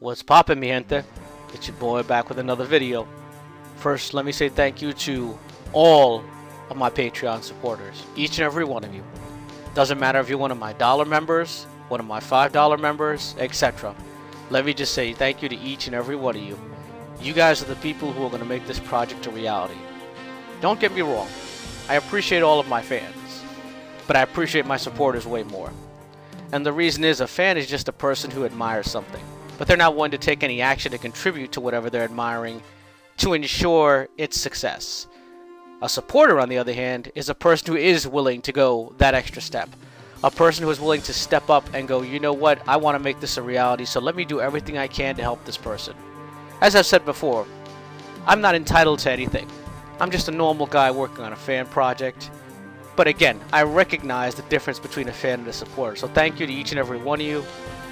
What's poppin', mi gente? It's your boy back with another video. First, let me say thank you to all of my Patreon supporters, each and every one of you. Doesn't matter if you're one of my dollar members, one of my $5 members, etc. Let me just say thank you to each and every one of you. You guys are the people who are going to make this project a reality. Don't get me wrong, I appreciate all of my fans, but I appreciate my supporters way more. And the reason is, a fan is just a person who admires something, but they're not willing to take any action to contribute to whatever they're admiring to ensure its success. A supporter, on the other hand, is a person who is willing to go that extra step. A person who is willing to step up and go, you know what, I want to make this a reality, so let me do everything I can to help this person. As I've said before, I'm not entitled to anything. I'm just a normal guy working on a fan project. But again, I recognize the difference between a fan and a supporter. So thank you to each and every one of you.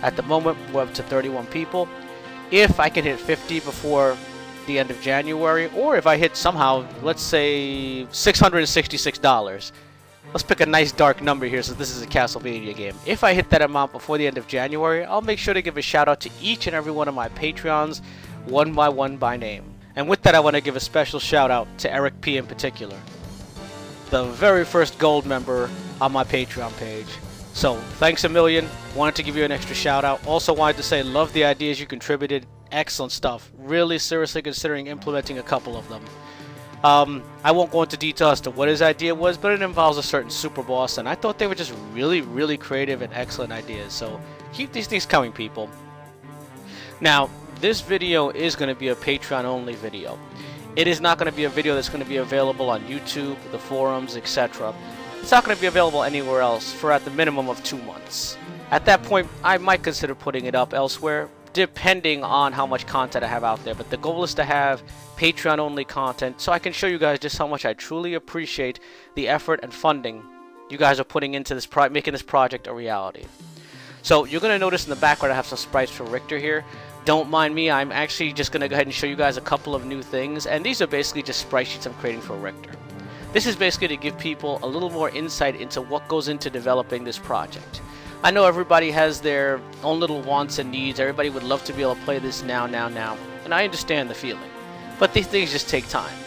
At the moment, we're up to 31 people. If I can hit 50 before the end of January, or if I hit somehow, let's say $666. Let's pick a nice dark number here since this is a Castlevania game. If I hit that amount before the end of January, I'll make sure to give a shout out to each and every one of my Patreons, one by one by name. And with that, I want to give a special shout out to Eric P in particular, the very first gold member on my Patreon page. So thanks a million. Wanted to give you an extra shout out. Also wanted to say love the ideas you contributed. Excellent stuff. Really seriously considering implementing a couple of them. I won't go into detail as to what his idea was, but it involves a certain super boss, and I thought they were just really creative and excellent ideas. So keep these things coming, people. Now, this video is going to be a Patreon only video. It is not going to be a video that's going to be available on YouTube, the forums, etc. It's not going to be available anywhere else for at the minimum of 2 months. At that point, I might consider putting it up elsewhere, depending on how much content I have out there. But the goal is to have Patreon only content so I can show you guys just how much I truly appreciate the effort and funding you guys are putting into this making this project a reality. So you're going to notice in the background I have some sprites for Richter here. Don't mind me, I'm actually just going to go ahead and show you guys a couple of new things, and these are basically just sprite sheets I'm creating for Richter. This is basically to give people a little more insight into what goes into developing this project. I know everybody has their own little wants and needs. Everybody would love to be able to play this now, and I understand the feeling. But these things just take time.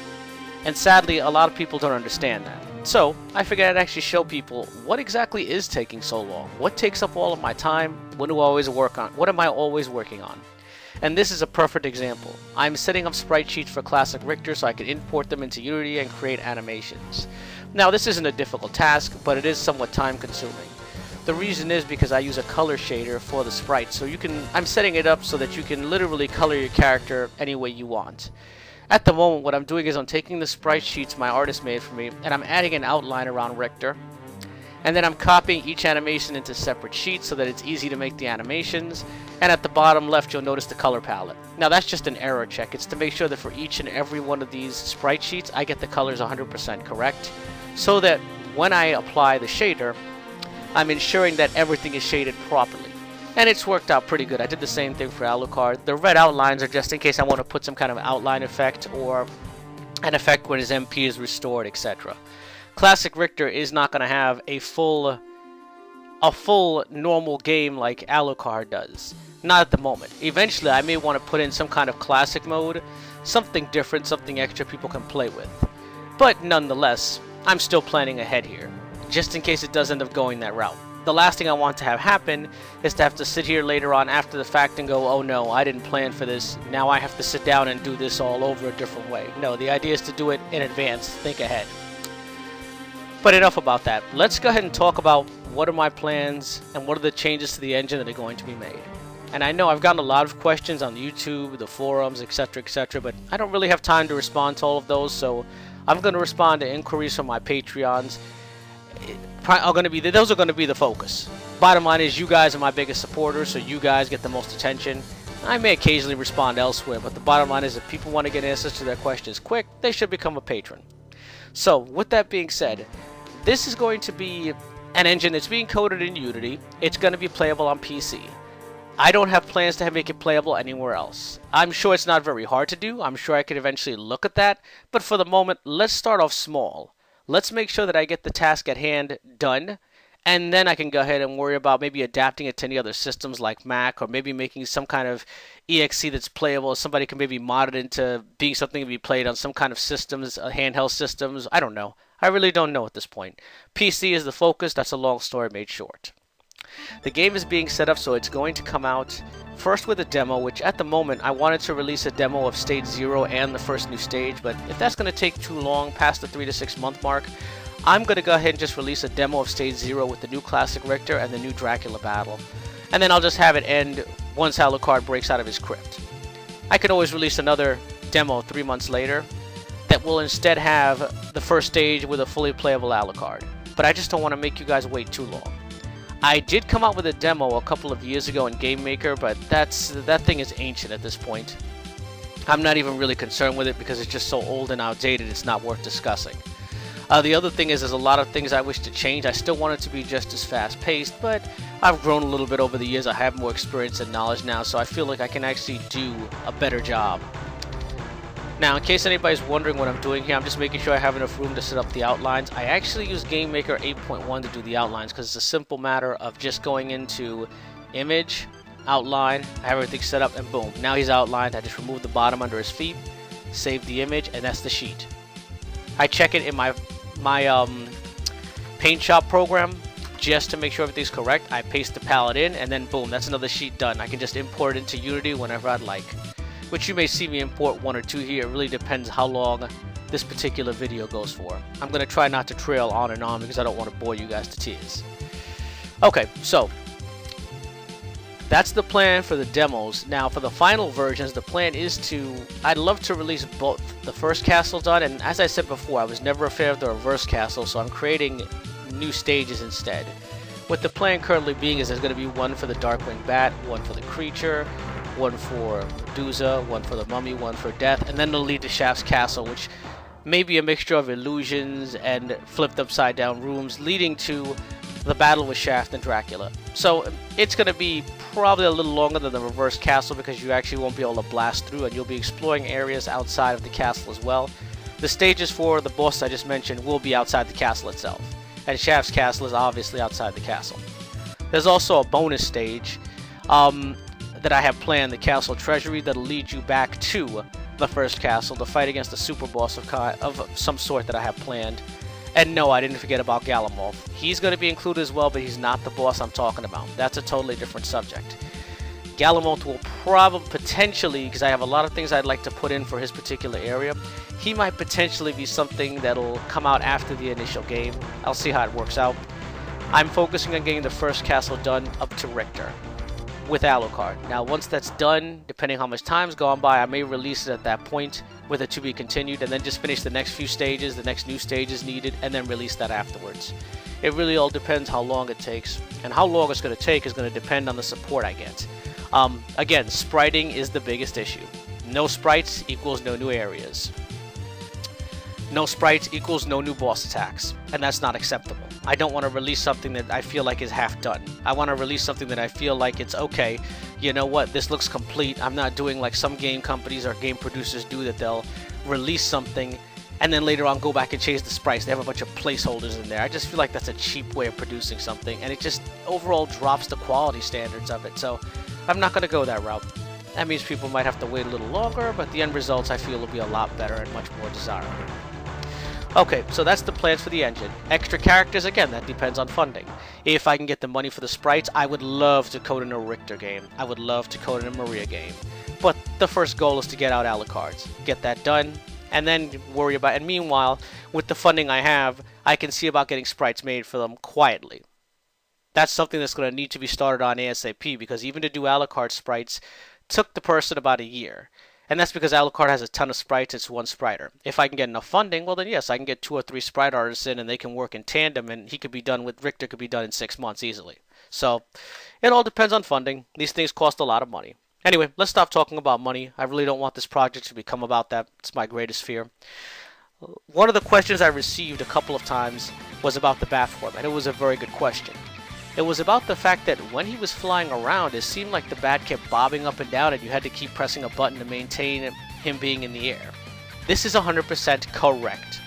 And sadly, a lot of people don't understand that. So, I figured I'd actually show people what exactly is taking so long. What takes up all of my time? What do I always work on? What am I always working on? And this is a perfect example. I'm setting up sprite sheets for Classic Richter so I can import them into Unity and create animations. Now, this isn't a difficult task, but it is somewhat time consuming. The reason is because I use a color shader for the sprite, so I'm setting it up so that you can literally color your character any way you want. At the moment, what I'm doing is I'm taking the sprite sheets my artist made for me, and I'm adding an outline around Richter. And then I'm copying each animation into separate sheets so that it's easy to make the animations. And at the bottom left, you'll notice the color palette. Now that's just an error check. It's to make sure that for each and every one of these sprite sheets, I get the colors 100% correct, so that when I apply the shader, I'm ensuring that everything is shaded properly. And it's worked out pretty good. I did the same thing for Alucard. The red outlines are just in case I want to put some kind of outline effect or an effect when his MP is restored, etc. Classic Richter is not going to have a full normal game like Alucard does. Not at the moment. Eventually, I may want to put in some kind of classic mode, something different, something extra people can play with. But nonetheless, I'm still planning ahead here, just in case it does end up going that route. The last thing I want to have happen is to have to sit here later on after the fact and go, oh no, I didn't plan for this, now I have to sit down and do this all over a different way. No, the idea is to do it in advance, think ahead. But enough about that. Let's go ahead and talk about what are my plans and what are the changes to the engine that are going to be made. And I know I've gotten a lot of questions on YouTube, the forums, etc, but I don't really have time to respond to all of those, so I'm going to respond to inquiries from my Patreons. Those are going to be the focus. Bottom line is, you guys are my biggest supporters, so you guys get the most attention. I may occasionally respond elsewhere, but the bottom line is, if people want to get answers to their questions quick, they should become a patron. So, with that being said, this is going to be an engine that's being coded in Unity. It's going to be playable on PC. I don't have plans to make it playable anywhere else. I'm sure it's not very hard to do. I'm sure I could eventually look at that. But for the moment, let's start off small. Let's make sure that I get the task at hand done, And then I can go ahead and worry about maybe adapting it to any other systems like Mac, or maybe making some kind of exe that's playable. Somebody can maybe mod it into being something to be played on some kind of systems, handheld systems. I don't know. I really don't know at this point. PC is the focus. That's a long story made short. The game is being set up, so it's going to come out first with a demo, which at the moment I wanted to release a demo of Stage 0 and the first new stage, but if that's going to take too long, past the 3 to 6 month mark, I'm going to go ahead and just release a demo of Stage 0 with the new Classic Richter and the new Dracula battle. And then I'll just have it end once Alucard breaks out of his crypt. I could always release another demo 3 months later that will instead have the first stage with a fully playable Alucard. But I just don't want to make you guys wait too long. I did come out with a demo a couple of years ago in Game Maker, but that thing is ancient at this point. I'm not even really concerned with it because it's just so old and outdated it's not worth discussing. The other thing is there's a lot of things I wish to change. I still want it to be just as fast-paced, but I've grown a little bit over the years. I have more experience and knowledge now, so I feel like I can actually do a better job. Now, in case anybody's wondering what I'm doing here, I'm just making sure I have enough room to set up the outlines. I actually use Game Maker 8.1 to do the outlines because it's a simple matter of just going into Image, Outline, I have everything set up, and boom, now he's outlined. I just remove the bottom under his feet, save the image, and that's the sheet. I check it in my Paint Shop program just to make sure everything's correct. I paste the palette in, and then boom, that's another sheet done. I can just import it into Unity whenever I'd like, which you may see me import 1 or 2 here. It really depends how long this particular video goes for. I'm going to try not to trail on and on because I don't want to bore you guys to tears. Okay, so that's the plan for the demos. Now for the final versions, the plan is I'd love to release both the first castle done, and as I said before, I was never a fan of the reverse castle, so I'm creating new stages instead. What the plan currently being is there's going to be one for the Darkwing Bat, one for the creature, one for Medusa, one for the mummy, one for death, and then it'll lead to Shaft's castle, which may be a mixture of illusions and flipped upside down rooms leading to the battle with Shaft and Dracula. So it's going to be probably a little longer than the reverse castle because you actually won't be able to blast through, and you'll be exploring areas outside of the castle as well. The stages for the boss I just mentioned will be outside the castle itself, and Shaft's castle is obviously outside the castle. There's also a bonus stage that I have planned, the Castle Treasury, that'll lead you back to the first castle to fight against a super boss of some sort that I have planned. And no, I didn't forget about Galamoth. He's going to be included as well, but he's not the boss I'm talking about. That's a totally different subject. Galamoth will probably, potentially, because I have a lot of things I'd like to put in for his particular area, he might potentially be something that'll come out after the initial game. I'll see how it works out. I'm focusing on getting the first castle done up to Richter with Alucard. Now, once that's done, depending how much time's gone by, I may release it at that point with a to be continued, and then just finish the next few stages, the next new stages needed, and then release that afterwards. It really all depends how long it takes, and how long it's going to take is going to depend on the support I get. Again, spriting is the biggest issue. No sprites equals no new areas. No sprites equals no new boss attacks, and that's not acceptable. I don't want to release something that I feel like is half done. I want to release something that I feel like it's okay, you know what, this looks complete. I'm not doing like some game companies or game producers do, that they'll release something and then later on go back and change the sprites. They have a bunch of placeholders in there. I just feel like that's a cheap way of producing something, and it just overall drops the quality standards of it. So I'm not going to go that route. That means people might have to wait a little longer, but the end results I feel will be a lot better and much more desirable. Okay, so that's the plans for the engine. Extra characters, again, that depends on funding. If I can get the money for the sprites, I would love to code in a Richter game. I would love to code in a Maria game. But the first goal is to get out Alucards. Get that done, and then worry about it. And meanwhile, with the funding I have, I can see about getting sprites made for them quietly. That's something that's going to need to be started on ASAP, because even to do Alucard sprites took the person about a year. And that's because Alucard has a ton of sprites, it's one spriter. If I can get enough funding, well then yes, I can get 2 or 3 sprite artists in and they can work in tandem, and he could be done with, Richter could be done in 6 months easily. So, it all depends on funding. These things cost a lot of money. Anyway, let's stop talking about money. I really don't want this project to become about that. It's my greatest fear. One of the questions I received a couple of times was about the bat form, and it was a very good question. It was about the fact that when he was flying around, it seemed like the bat kept bobbing up and down and you had to keep pressing a button to maintain him being in the air. This is 100% correct.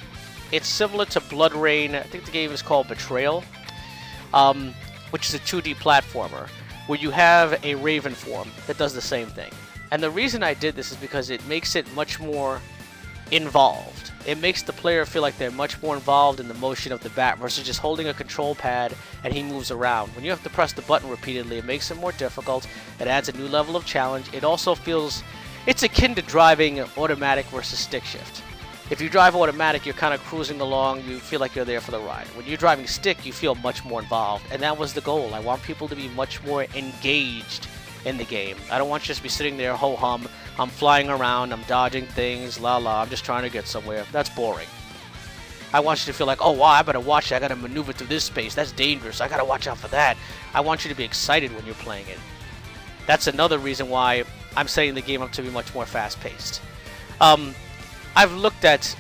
It's similar to Blood Rain. I think the game is called Betrayal. which is a 2D platformer, where you have a Raven form that does the same thing. And the reason I did this is because it makes it much more involved. It makes the player feel like they're much more involved in the motion of the bat versus just holding a control pad and he moves around. When you have to press the button repeatedly, it makes it more difficult. It adds a new level of challenge. It also feels, it's akin to driving automatic versus stick shift. If you drive automatic, you're kind of cruising along, you feel like you're there for the ride. When you're driving stick, you feel much more involved, and that was the goal. I want people to be much more engaged in the game. I don't want you to just be sitting there ho-hum, I'm flying around, I'm dodging things, I'm just trying to get somewhere. That's boring. I want you to feel like, oh wow, I better watch it, I gotta maneuver through this space, that's dangerous, I gotta watch out for that. I want you to be excited when you're playing it. That's another reason why I'm setting the game up to be much more fast-paced. I've looked at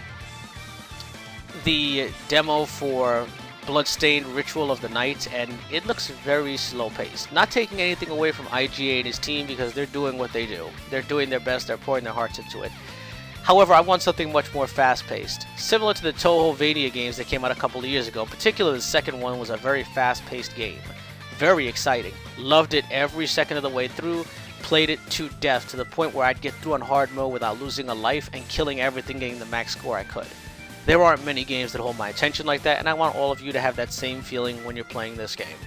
the demo for Bloodstained Ritual of the Night, and it looks very slow-paced. Not taking anything away from IGA and his team, because they're doing what they do. They're doing their best, they're pouring their hearts into it. However, I want something much more fast-paced. Similar to the Toho-Vania games that came out a couple of years ago, particularly the second one was a very fast-paced game. Very exciting. Loved it every second of the way through. Played it to death, to the point where I'd get through on hard mode without losing a life and killing everything, getting the max score I could. There aren't many games that hold my attention like that, and I want all of you to have that same feeling when you're playing this game.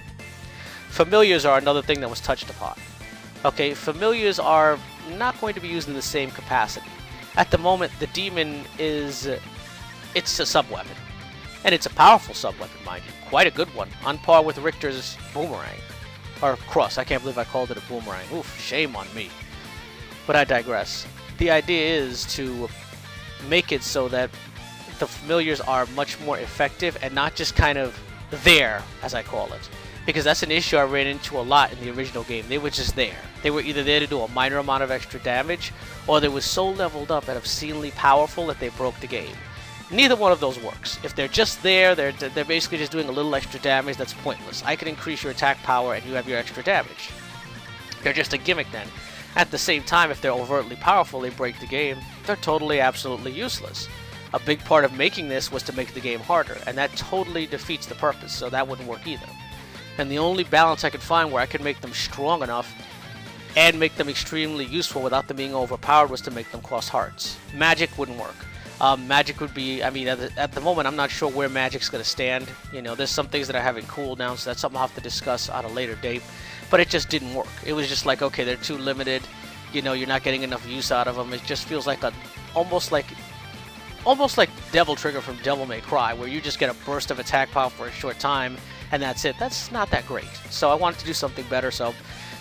Familiars are another thing that was touched upon. Okay, familiars are not going to be used in the same capacity. At the moment, the demon is, it's a sub-weapon. And it's a powerful sub-weapon, mind you. Quite a good one, on par with Richter's boomerang. Or cross, I can't believe I called it a boomerang. Oof, shame on me. But I digress. The idea is to make it so that the familiars are much more effective and not just kind of there, as I call it. Because that's an issue I ran into a lot in the original game. They were just there. They were either there to do a minor amount of extra damage, or they were so leveled up and obscenely powerful that they broke the game. Neither one of those works. If they're just there, they're basically just doing a little extra damage that's pointless. I can increase your attack power and you have your extra damage. They're just a gimmick then. At the same time, if they're overtly powerful, they break the game. They're totally, absolutely useless. A big part of making this was to make the game harder, and that totally defeats the purpose, so that wouldn't work either. And the only balance I could find where I could make them strong enough and make them extremely useful without them being overpowered was to make them cost hearts. Magic wouldn't work. Magic would be, I mean, at the moment, I'm not sure where Magic's going to stand. You know, there's some things that are having cooldowns, so that's something I'll have to discuss at a later date. But it just didn't work. It was just like, okay, they're too limited. You know, you're not getting enough use out of them. It just feels like almost like Devil Trigger from Devil May Cry, where you just get a burst of attack power for a short time, and that's it. That's not that great. So I wanted to do something better, so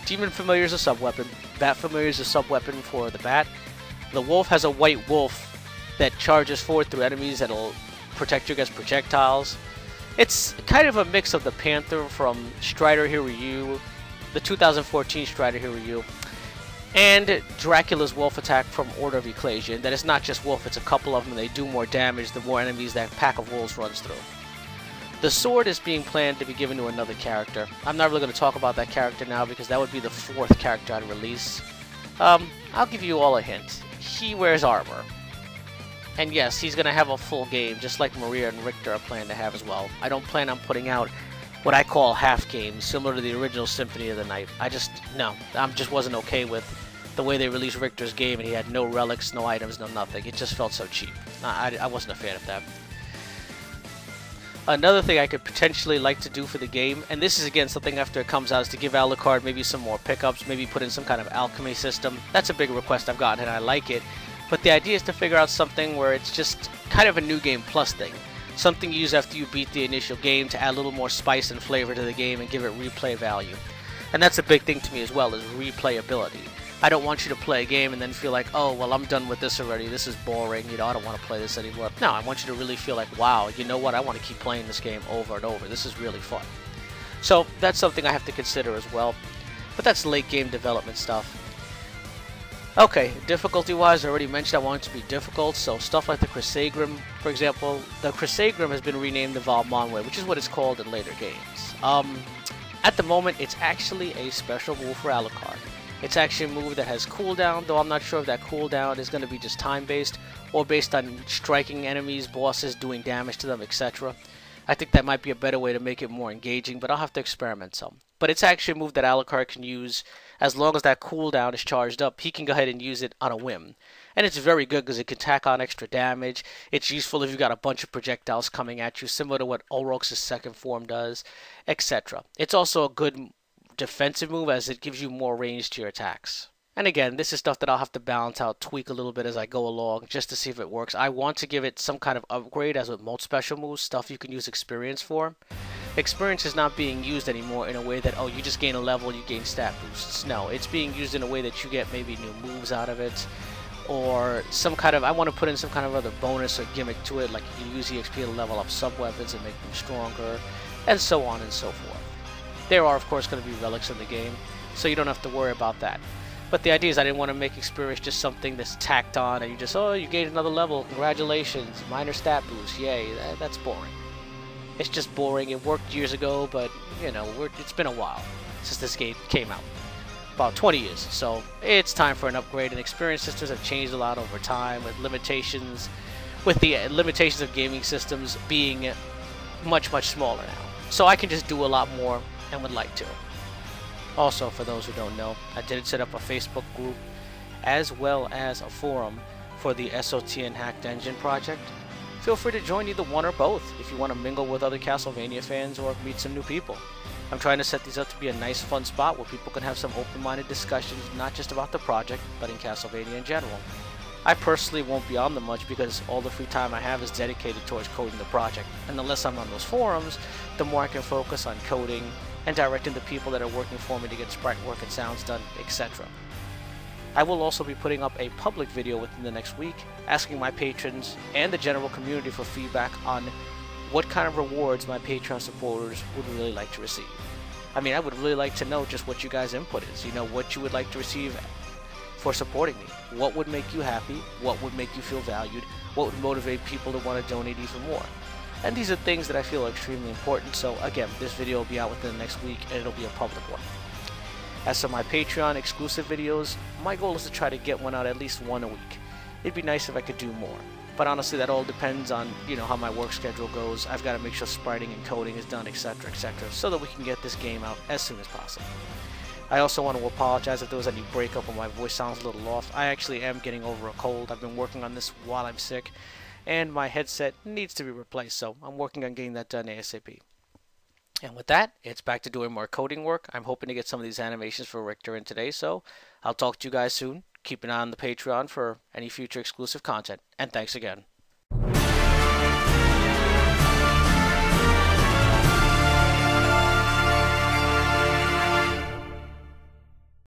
Demon Familiar is a sub-weapon. Bat Familiar is a sub-weapon for the Bat. The Wolf has a white wolf that charges forward through enemies that'll protect you against projectiles. It's kind of a mix of the Panther from Strider Hiryu, the 2014 Strider Hiryu, and Dracula's Wolf attack from Order of Ecclesia. That it's not just wolf, it's a couple of them, and they do more damage the more enemies that pack of wolves runs through. The sword is being planned to be given to another character. I'm not really going to talk about that character now because that would be the 4th character I'd release. I'll give you all a hint. He wears armor. And yes, he's going to have a full game, just like Maria and Richter are planning to have as well. I don't plan on putting out what I call half games, similar to the original Symphony of the Night. I just wasn't okay with the way they released Richter's game, and he had no relics, no items, no nothing. It just felt so cheap. I wasn't a fan of that. Another thing I could potentially like to do for the game, and this is again something after it comes out, is to give Alucard maybe some more pickups, maybe put in some kind of alchemy system. That's a big request I've gotten, and I like it. But the idea is to figure out something where it's just kind of a new game plus thing. Something you use after you beat the initial game to add a little more spice and flavor to the game and give it replay value. And that's a big thing to me as well, is replayability. I don't want you to play a game and then feel like, oh, well, I'm done with this already, this is boring, you know, I don't want to play this anymore. No, I want you to really feel like, wow, you know what, I want to keep playing this game over and over, this is really fun. So that's something I have to consider as well. But that's late game development stuff. Okay, difficulty-wise, I already mentioned I want it to be difficult, so stuff like the Crissaegrim, for example. The Crissaegrim has been renamed the Valmonwe, which is what it's called in later games. At the moment, it's actually a special move for Alucard. It's actually a move that has cooldown, though I'm not sure if that cooldown is going to be just time-based, or based on striking enemies, bosses, doing damage to them, etc. I think that might be a better way to make it more engaging, but I'll have to experiment some. But it's actually a move that Alucard can use as long as that cooldown is charged up. He can go ahead and use it on a whim. And it's very good because it can tack on extra damage. It's useful if you've got a bunch of projectiles coming at you, similar to what Olrox's second form does, etc. It's also a good defensive move as it gives you more range to your attacks. And again, this is stuff that I'll have to balance out, tweak a little bit as I go along, just to see if it works. I want to give it some kind of upgrade, as with most special moves, stuff you can use experience for. Experience is not being used anymore in a way that, oh, you just gain a level, you gain stat boosts. No, it's being used in a way that you get maybe new moves out of it, or some kind of, I want to put in some kind of other bonus or gimmick to it, like you can use EXP to level up sub-weapons and make them stronger, and so on and so forth. There are, of course, going to be relics in the game, so you don't have to worry about that. But the idea is I didn't want to make experience just something that's tacked on and you just, oh, you gained another level, congratulations, minor stat boost, yay, that's boring. It's just boring. It worked years ago, but, you know, it's been a while since this game came out. About 20 years, so it's time for an upgrade, and experience systems have changed a lot over time with the limitations of gaming systems being much, much smaller now. So I can just do a lot more and would like to. Also, for those who don't know, I did set up a Facebook group as well as a forum for the SOTN Hacked Engine project. Feel free to join either one or both if you want to mingle with other Castlevania fans or meet some new people. I'm trying to set these up to be a nice fun spot where people can have some open-minded discussions, not just about the project, but in Castlevania in general. I personally won't be on them much because all the free time I have is dedicated towards coding the project, and the less I'm on those forums, the more I can focus on coding and directing the people that are working for me to get sprite work and sounds done, etc. I will also be putting up a public video within the next week, asking my patrons and the general community for feedback on what kind of rewards my Patreon supporters would really like to receive. I mean, I would really like to know just what you guys' input is, you know, what you would like to receive for supporting me. What would make you happy? What would make you feel valued? What would motivate people to want to donate even more? And these are things that I feel are extremely important, so again, this video will be out within the next week and it'll be a public one. As for my Patreon exclusive videos, my goal is to try to get one out at least one a week. It'd be nice if I could do more, but honestly that all depends on, you know, how my work schedule goes. I've got to make sure spriting and coding is done, etc, etc, so that we can get this game out as soon as possible. I also want to apologize if there was any breakup or my voice sounds a little off. I actually am getting over a cold. I've been working on this while I'm sick, and my headset needs to be replaced, so I'm working on getting that done ASAP. And with that, it's back to doing more coding work. I'm hoping to get some of these animations for Richter in today, so I'll talk to you guys soon. Keep an eye on the Patreon for any future exclusive content, and thanks again.